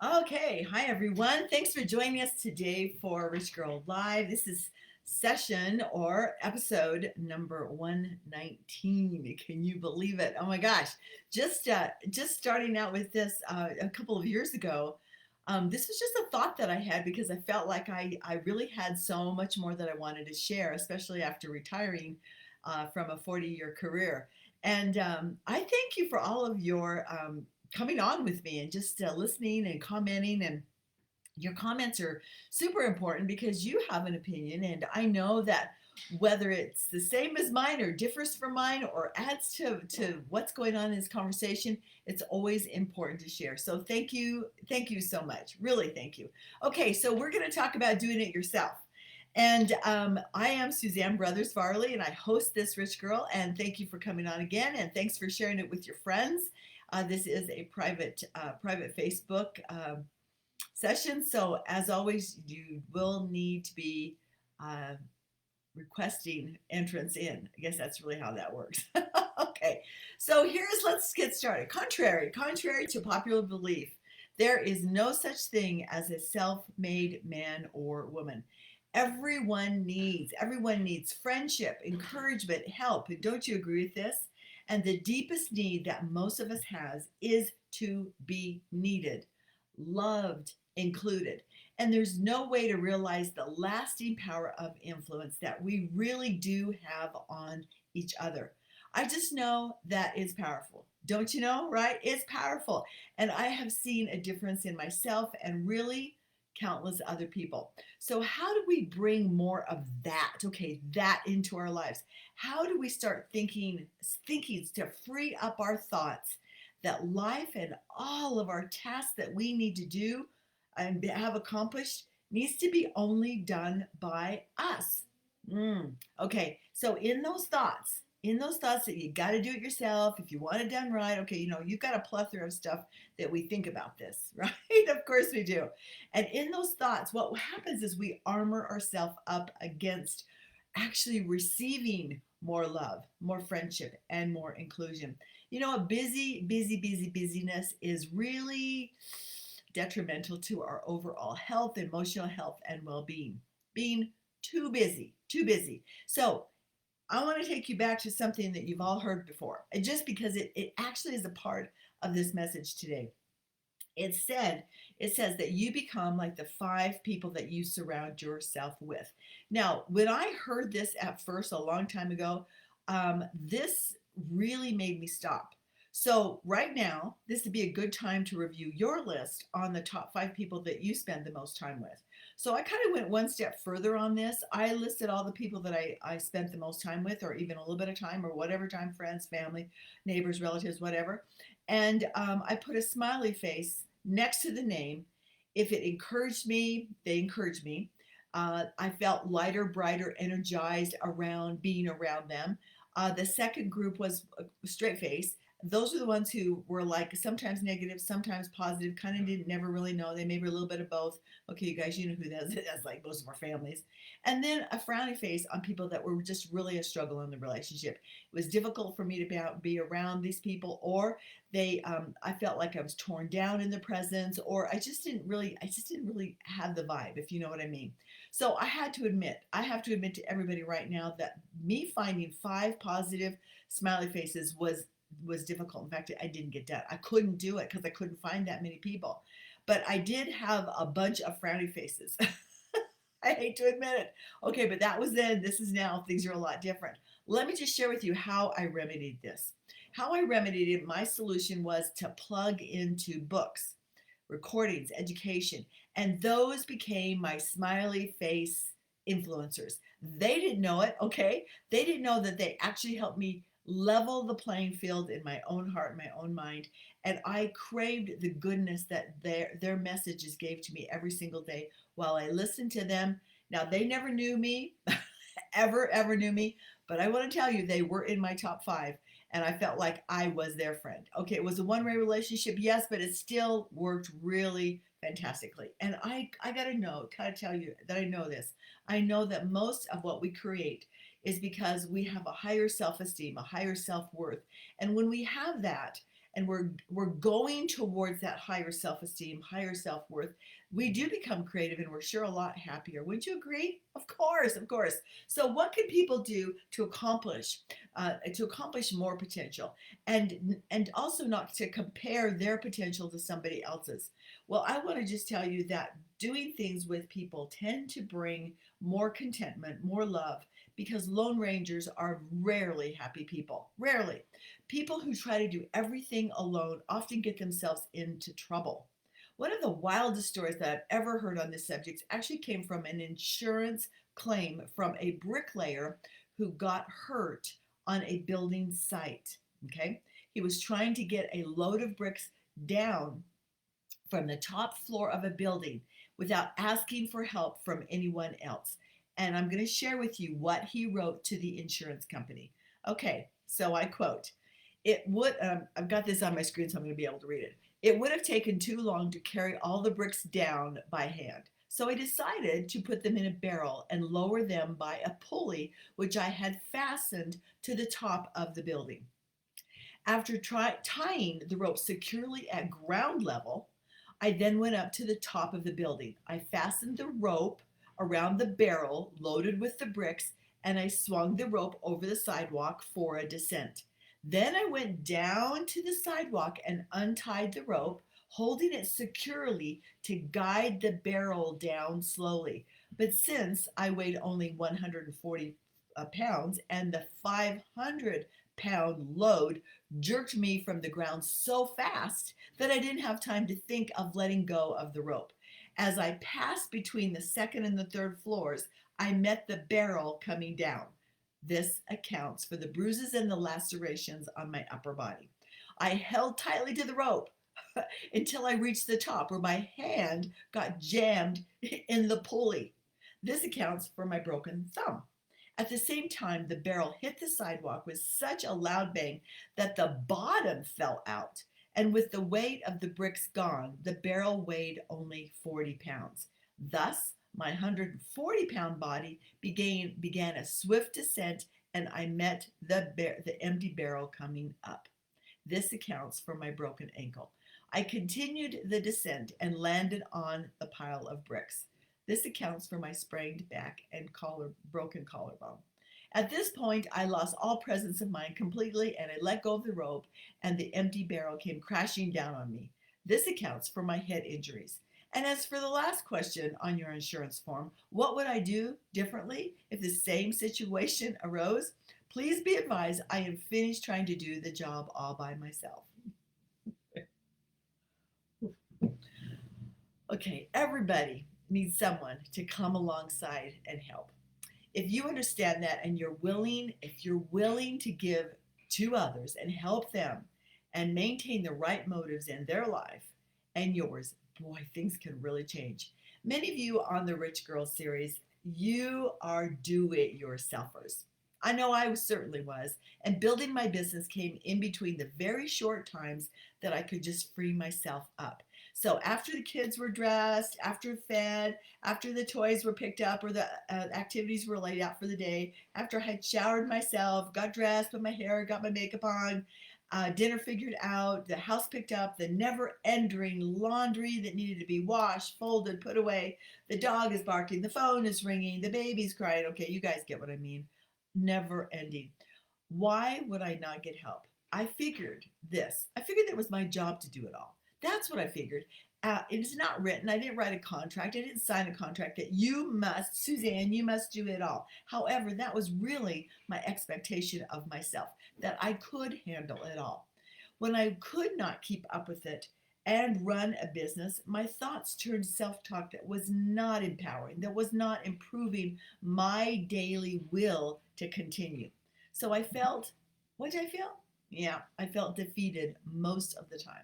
Okay, hi everyone. Thanks for joining us today for Rich Girl Live. This is session or episode number 119. Can you believe it? Oh my gosh. Just starting out with this a couple of years ago. This was just a thought that I had because I felt like I really had so much more that I wanted to share, especially after retiring from a 40-year career. And I thank you for all of your coming on with me and just listening and commenting. And your comments are super important because you have an opinion. And I know that whether it's the same as mine or differs from mine or adds to what's going on in this conversation, it's always important to share. So thank you. Thank you so much. Really, thank you. Okay, so we're going to talk about doing it yourself. And I am Suzanne Brothers Farley, and I host this Rich Girl. And thank you for coming on again, and thanks for sharing it with your friends. This is a private Facebook session, so as always, you will need to be uh, requesting entrance in. I guess that's really how that works. Okay, so let's get started. Contrary to popular belief, there is no such thing as a self-made man or woman. Everyone needs friendship, encouragement, help. And don't you agree with this? And the deepest need that most of us has is to be needed, loved, included. And there's no way to realize the lasting power of influence that we really do have on each other. I just know that it's powerful. Don't you know, right? It's powerful. And I have seen a difference in myself and really countless other people. So, how do we bring more of that, okay, that into our lives? How do we start thinking to free up our thoughts that life and all of our tasks that we need to do and have accomplished needs to be only done by us. Okay, so in those thoughts that you got to do it yourself, if you want it done right, okay, you've got a plethora of stuff that we think about this, right? Of course we do. And in those thoughts, what happens is we armor ourselves up against actually receiving more love, more friendship, and more inclusion. A busyness is really detrimental to our overall health, emotional health, and well being. Being too busy, too busy. So, I want to take you back to something that you've all heard before, just because it actually is a part of this message today. It said it says that you become like the five people that you surround yourself with. Now, when I heard this at first a long time ago, this really made me stop. So right now, this would be a good time to review your list on the top five people that you spend the most time with. So I kind of went one step further on this. I listed all the people that I spent the most time with, or even a little bit of time, or whatever time, friends, family, neighbors, relatives, whatever. And I put a smiley face next to the name. If it encouraged me, they encouraged me. I felt lighter, brighter, energized around being around them. The second group was a straight face. Those are the ones who were like sometimes negative, sometimes positive, kind of didn't never really know. They maybe a little bit of both. Okay, you guys, you know who that is. That's like most of our families. And then a frowny face on people that were just really a struggle in the relationship. It was difficult for me to be around these people, or I felt like I was torn down in the presence, or I just didn't really have the vibe, if you know what I mean. So I have to admit to everybody right now that me finding five positive smiley faces was difficult. In fact, I didn't get done. I couldn't do it because I couldn't find that many people. But I did have a bunch of frowny faces. I hate to admit it. Okay, but that was then. This is now. Things are a lot different. Let me just share with you how I remedied this. How I remedied it, my solution was to plug into books, recordings, education, and those became my smiley face influencers. They didn't know it, okay? They didn't know that they actually helped me level the playing field in my own heart, my own mind, and I craved the goodness that their messages gave to me every single day while I listened to them. Now they never knew me, ever knew me, but I want to tell you they were in my top 5 and I felt like I was their friend. Okay, it was a one-way relationship, yes, but it still worked really fantastically. And I gotta tell you that I know this. I know that most of what we create is because we have a higher self-esteem, a higher self-worth. And when we have that, and we're going towards that higher self-esteem, higher self-worth, we do become creative and we're sure a lot happier. Wouldn't you agree? Of course, of course. So what can people do to accomplish more potential, and also not to compare their potential to somebody else's? Well, I want to just tell you that doing things with people tend to bring more contentment, more love, because Lone Rangers are rarely happy people. Rarely. People who try to do everything alone often get themselves into trouble. One of the wildest stories that I've ever heard on this subject actually came from an insurance claim from a bricklayer who got hurt on a building site. Okay. He was trying to get a load of bricks down from the top floor of a building without asking for help from anyone else. And I'm going to share with you what he wrote to the insurance company. Okay, so I quote, it would, I've got this on my screen, so I'm going to be able to read it. It would have taken too long to carry all the bricks down by hand. So I decided to put them in a barrel and lower them by a pulley, which I had fastened to the top of the building. After tying the rope securely at ground level, I then went up to the top of the building. I fastened the rope around the barrel loaded with the bricks, and I swung the rope over the sidewalk for a descent. Then I went down to the sidewalk and untied the rope, holding it securely to guide the barrel down slowly. But since I weighed only 140 pounds and the 500-pound load jerked me from the ground so fast that I didn't have time to think of letting go of the rope. As I passed between the second and the third floors, I met the barrel coming down. This accounts for the bruises and the lacerations on my upper body. I held tightly to the rope until I reached the top, where my hand got jammed in the pulley. This accounts for my broken thumb. At the same time, the barrel hit the sidewalk with such a loud bang that the bottom fell out. And with the weight of the bricks gone, the barrel weighed only 40 pounds. Thus, my 140-pound body began a swift descent, and I met the empty barrel coming up. This accounts for my broken ankle. I continued the descent and landed on the pile of bricks. This accounts for my sprained back and broken collarbone. At this point, I lost all presence of mind completely, and I let go of the rope, and the empty barrel came crashing down on me. This accounts for my head injuries. And as for the last question on your insurance form, what would I do differently if the same situation arose? Please be advised, I am finished trying to do the job all by myself. Okay, everybody needs someone to come alongside and help. If you understand that and if you're willing to give to others and help them and maintain the right motives in their life and yours, boy, things can really change. Many of you on the Rich Girl series, you are do-it-yourselfers. I know I certainly was, and building my business came in between the very short times that I could just free myself up. So after the kids were dressed, after fed, after the toys were picked up or the activities were laid out for the day, after I had showered myself, got dressed, put my hair, got my makeup on, dinner figured out, the house picked up, the never-ending laundry that needed to be washed, folded, put away, the dog is barking, the phone is ringing, the baby's crying. Okay, you guys get what I mean. Never ending. Why would I not get help? I figured it was my job to do it all. That's what I figured. It is not written. I didn't write a contract. I didn't sign a contract that you must, Suzanne, you must do it all. However, that was really my expectation of myself, that I could handle it all. When I could not keep up with it and run a business, my thoughts turned self-talk that was not empowering, that was not improving my daily will to continue. So what did I feel? Yeah, I felt defeated most of the time.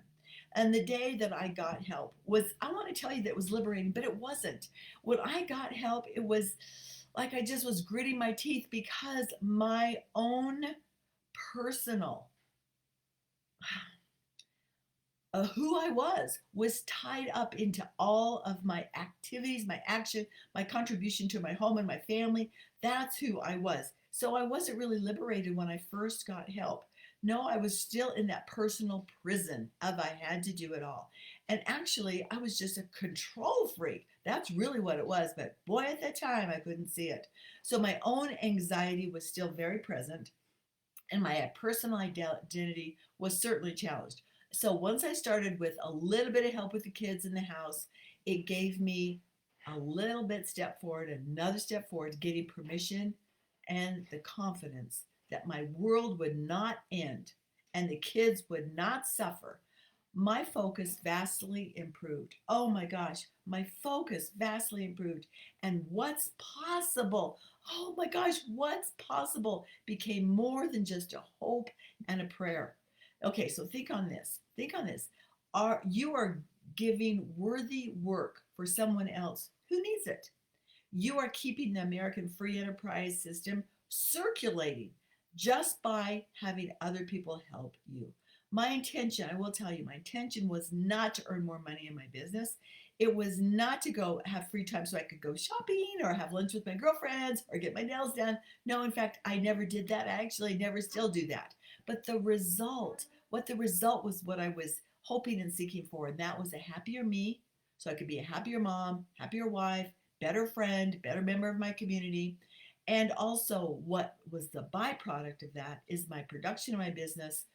And the day that I got help I want to tell you that it was liberating, but it wasn't. When I got help, it was like I just was gritting my teeth because my own personal who I was tied up into all of my activities, my action, my contribution to my home and my family. That's who I was. So I wasn't really liberated when I first got help. No, I was still in that personal prison of I had to do it all. And actually, I was just a control freak. That's really what it was. But boy, at that time, I couldn't see it. So my own anxiety was still very present, and my personal identity was certainly challenged. So once I started with a little bit of help with the kids in the house, it gave me a little bit step forward, another step forward, getting permission and the confidence that my world would not end and the kids would not suffer. My focus vastly improved. Oh my gosh, my focus vastly improved. And what's possible? Oh my gosh, what's possible became more than just a hope and a prayer. Okay, so think on this. Think on this. You are giving worthy work for someone else who needs it. You are keeping the American free enterprise system circulating just by having other people help you. My intention, I will tell you, my intention was not to earn more money in my business. It was not to go have free time so I could go shopping or have lunch with my girlfriends or get my nails done. No, in fact, I never did that. I actually never still do that. But the result, what the result was what I was hoping and seeking for, and that was a happier me, so I could be a happier mom, happier wife, better friend, better member of my community. And also, what was the byproduct of that is my production of my business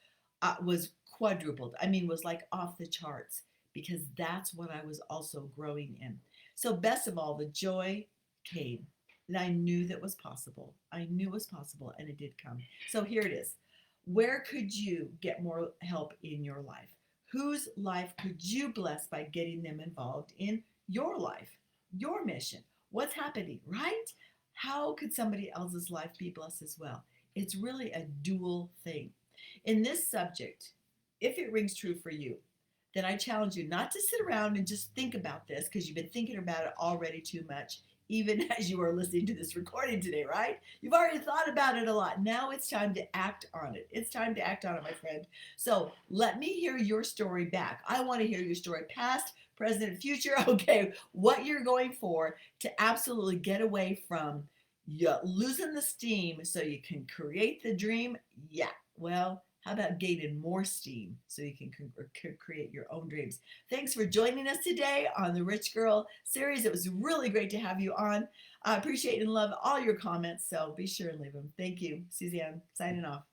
was quadrupled. I mean, was like off the charts because that's what I was also growing in. So, best of all, the joy came. And I knew that was possible. I knew it was possible, and it did come. So, here it is. Where could you get more help in your life? Whose life could you bless by getting them involved in your life, your mission? What's happening, right? How could somebody else's life be blessed as well? It's really a dual thing. In this subject, if it rings true for you, then I challenge you not to sit around and just think about this because you've been thinking about it already too much, even as you are listening to this recording today, right? You've already thought about it a lot. Now it's time to act on it. It's time to act on it, my friend. So let me hear your story back. I want to hear your story, past, present, future. Okay, what you're going for to absolutely get away from you losing the steam so you can create the dream. Yeah, well, how about gaining more steam so you can create your own dreams? Thanks for joining us today on the Rich Girl series. It was really great to have you on. I appreciate and love all your comments, so be sure and leave them. Thank you. Suzanne, signing off.